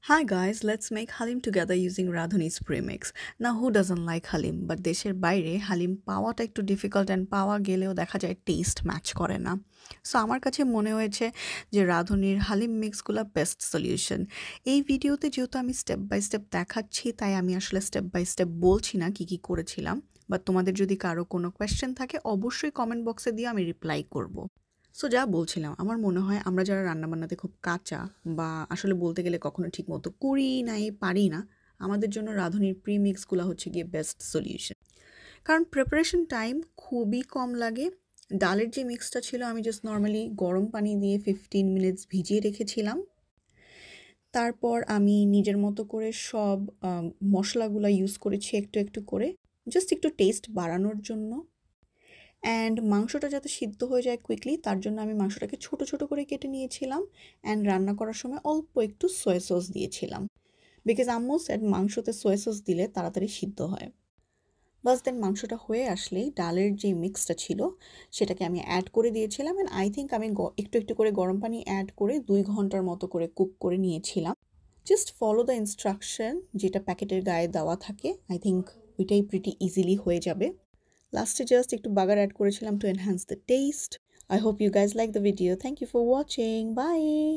Hi guys, let's make halim together using Radhuni's premix. Now who doesn't like halim? But দেশের বাইরে হালিম পাওয়াটা একটু difficult and পাওয়া গেলেও দেখা যায় টেস্ট ম্যাচ করে না। সো আমার কাছে মনে হয়েছে যে রাঁধুনির হালিম মিক্সগুলো বেস্ট সলিউশন। এই ভিডিওতে যেহেতু আমি স্টেপ বাই স্টেপ দেখাচ্ছি তাই আমি আসলে স্টেপ বাই স্টেপ বলছি না কী কী করেছিলাম। বাট তোমাদের যদি কারো কোনো কোয়েশ্চেন থাকে অবশ্যই কমেন্ট বক্সে দিয়ে আমি রিপ্লাই করব। সো যা বলছিলাম আমার মনে হয় আমরা যারা রান্নাবান্নাতে খুব কাঁচা বা আসলে বলতে গেলে কখনো ঠিকমতো করি নাই পারি না, আমাদের জন্য রাঁধুনির প্রিমিক্সগুলো হচ্ছে গিয়ে বেস্ট সলিউশন। কারণ প্রিপারেশন টাইম খুবই কম লাগে। ডালের যে মিক্সটা ছিল আমি জাস্ট নর্মালি গরম পানি দিয়ে 15 মিনিটস ভিজিয়ে রেখেছিলাম। তারপর আমি নিজের মতো করে সব মশলাগুলো ইউজ করেছি একটু একটু করে, জাস্ট একটু টেস্ট বাড়ানোর জন্য। অ্যান্ড মাংসটা যাতে সিদ্ধ হয়ে যায় কুইকলি তার জন্য আমি মাংসটাকে ছোট ছোট করে কেটে নিয়েছিলাম অ্যান্ড রান্না করার সময় অল্প একটু সয়া সস দিয়েছিলাম, বিকজ আম্মু সেড মাংসতে সয়া সস দিলে তাড়াতাড়ি সিদ্ধ হয়। বাস দেন মাংসটা হয়ে আসলেই ডালের যে মিক্সটা ছিল সেটাকে আমি অ্যাড করে দিয়েছিলাম অ্যান্ড আই থিঙ্ক আমি একটু একটু করে গরম পানি অ্যাড করে 2 ঘন্টার মতো করে কুক করে নিয়েছিলাম। জাস্ট ফলো দ্য ইনস্ট্রাকশন যেটা প্যাকেটের গায়ে দেওয়া থাকে, আই থিঙ্ক ওইটাই প্রিটি ইজিলি হয়ে যাবে। লাস্টে জাস্ট একটু বাগার অ্যাড করেছিলাম to enhance the test. I hope you guys like the video. Thank you for watching. Bye.